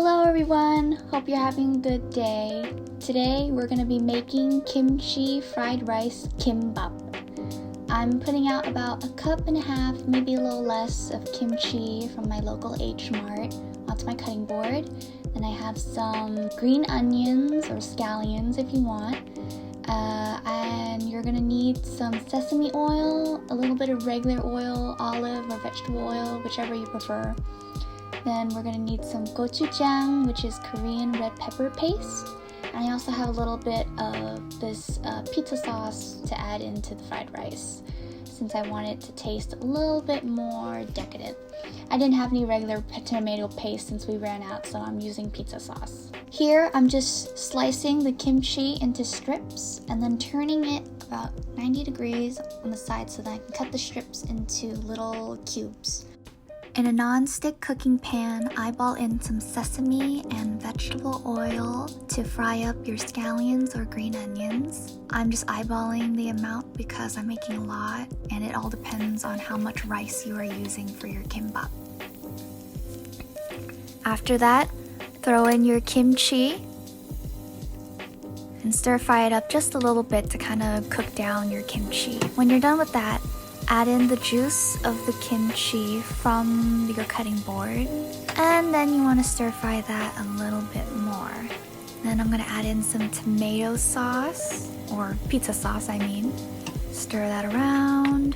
Hello everyone, hope you're having a good day. Today we're going to be making Kimchi Fried Rice Kimbap. I'm putting out about 1.5 cups, maybe a little less, of kimchi from my local H Mart onto my cutting board. Then I have some green onions or scallions if you want. And you're going to need some sesame oil, a little bit of regular oil, olive or vegetable oil, whichever you prefer. Then we're going to need some gochujang, which is Korean red pepper paste. And I also have a little bit of this pizza sauce to add into the fried rice, since I want it to taste a little bit more decadent. I didn't have any regular tomato paste since we ran out, so I'm using pizza sauce. Here I'm just slicing the kimchi into strips and then turning it about 90 degrees on the side so that I can cut the strips into little cubes. In a non-stick cooking pan, eyeball in some sesame and vegetable oil to fry up your scallions or green onions. I'm just eyeballing the amount because I'm making a lot, and it all depends on how much rice you are using for your kimbap. After that, throw in your kimchi and stir fry it up just a little bit to kind of cook down your kimchi. When you're done with that, add in the juice of the kimchi from your cutting board, and then you want to stir fry that a little bit more. Then I'm going to add in some tomato sauce, or pizza sauce I mean. Stir that around.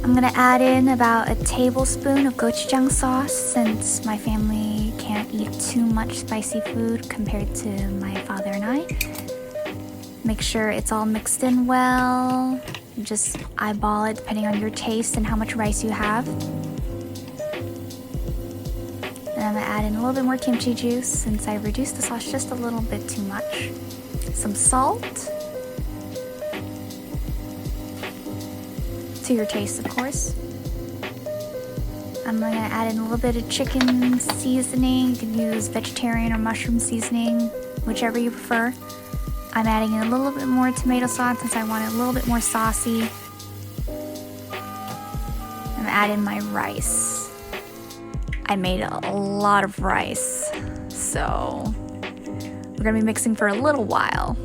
I'm going to add in about a tablespoon of gochujang sauce since my family can't eat too much spicy food compared to my father and I. Make sure it's all mixed in well. Just eyeball it depending on your taste and how much rice you have. And I'm gonna add in a little bit more kimchi juice since I reduced the sauce just a little bit too much. Some salt. To your taste, of course. I'm gonna add in a little bit of chicken seasoning. You can use vegetarian or mushroom seasoning, whichever you prefer. I'm adding in a little bit more tomato sauce since I want it a little bit more saucy. I'm adding my rice. I made a lot of rice, so we're gonna be mixing for a little while.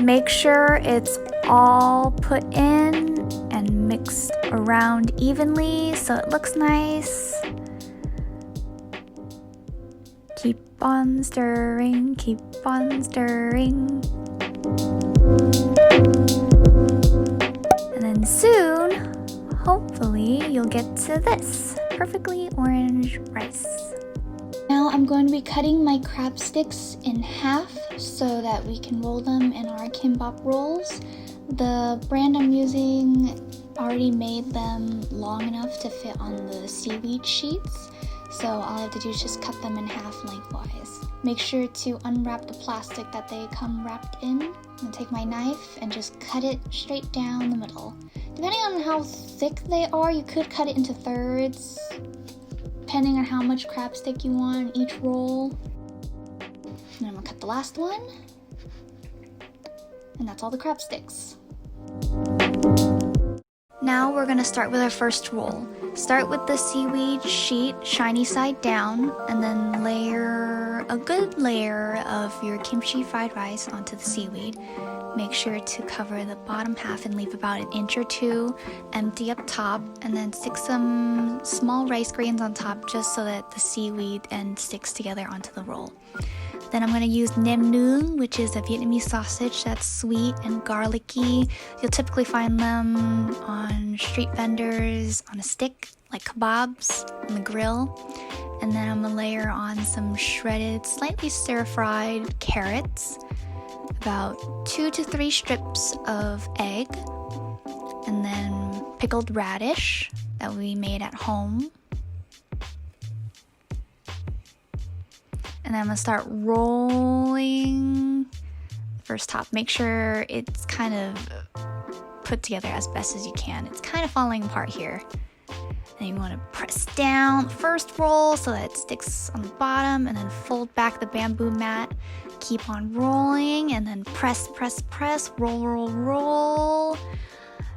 Make sure it's all put in and mixed around evenly so it looks nice. Keep on stirring, keep on stirring. And then soon, hopefully, you'll get to this perfectly orange rice. Now I'm going to be cutting my crab sticks in half so that we can roll them in our kimbap rolls. The brand I'm using already made them long enough to fit on the seaweed sheets. So all I have to do is just cut them in half lengthwise. Make sure to unwrap the plastic that they come wrapped in. And take my knife and just cut it straight down the middle. Depending on how thick they are, you could cut it into thirds, depending on how much crab stick you want in each roll. And then I'm gonna cut the last one. And that's all the crab sticks. Now we're gonna start with our first roll. Start with the seaweed sheet, shiny side down, and then layer a good layer of your kimchi fried rice onto the seaweed. Make sure to cover the bottom half and leave about 1 inch or 2 empty up top, and then stick some small rice grains on top just so that the seaweed end sticks together onto the roll. Then I'm going to use nem nướng, which is a Vietnamese sausage that's sweet and garlicky. You'll typically find them on street vendors on a stick, like kebabs on the grill. And then I'm going to layer on some shredded, slightly stir-fried carrots, about 2 to 3 strips of egg, and then pickled radish that we made at home. And then I'm gonna start rolling the first top. Make sure it's kind of put together as best as you can. It's kind of falling apart here. And you want to press down the first roll so that it sticks on the bottom, and then fold back the bamboo mat Keep on rolling and then press, press, press, roll, roll, roll.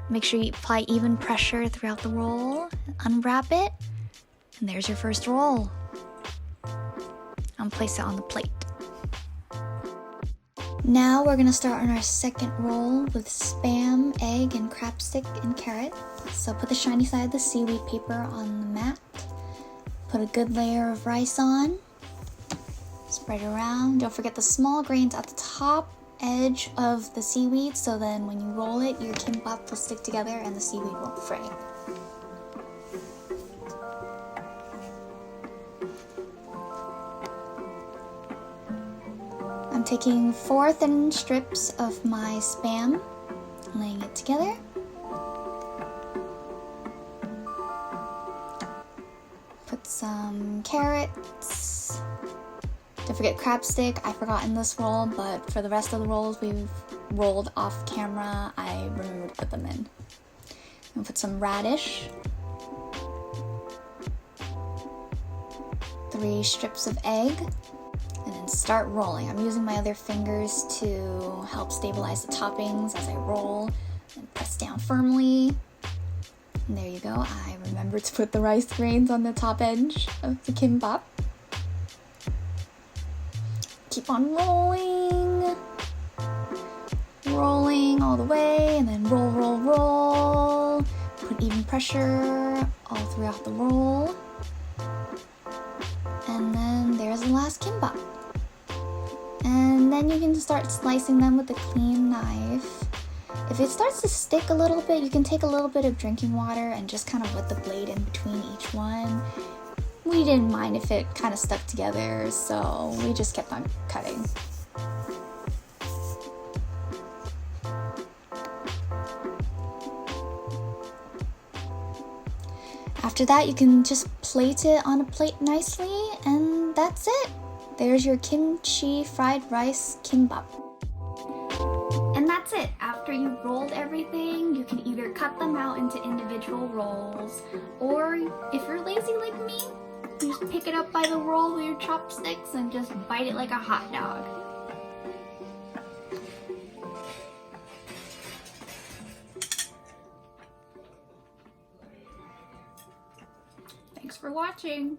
Make sure you apply even pressure throughout the roll. Unwrap it, and there's your first roll. And place it on the plate. Now we're gonna start on our second roll with Spam, egg, and crab stick and carrot. So put the shiny side of the seaweed paper on the mat. Put a good layer of rice on. Spread it around. Don't forget the small grains at the top edge of the seaweed, so then when you roll it, your kimbap will stick together and the seaweed won't fray. I'm taking 4 thin strips of my Spam, laying it together. Put some carrots. Don't forget crab stick. I forgot in this roll, but for the rest of the rolls we've rolled off camera, I remembered to put them in. And put some radish. 3 strips of egg. And then start rolling. I'm using my other fingers to help stabilize the toppings as I roll. And press down firmly. And there you go. I remembered to put the rice grains on the top edge of the kimbap. Keep on rolling. Rolling all the way, and then roll, roll, roll. Put even pressure all throughout the roll. And then there's the last kimbap. And then you can start slicing them with a clean knife. If it starts to stick a little bit, you can take a little bit of drinking water and just kind of wet the blade in between each one. We didn't mind if it kind of stuck together, so we just kept on cutting. After that, you can just plate it on a plate nicely, and that's it. There's your Kimchi Fried Rice Kimbap. And that's it. After you've rolled everything, you can either cut them out into individual rolls, or if you're lazy like me, you just pick it up by the roll with your chopsticks and just bite it like a hot dog. Thanks for watching.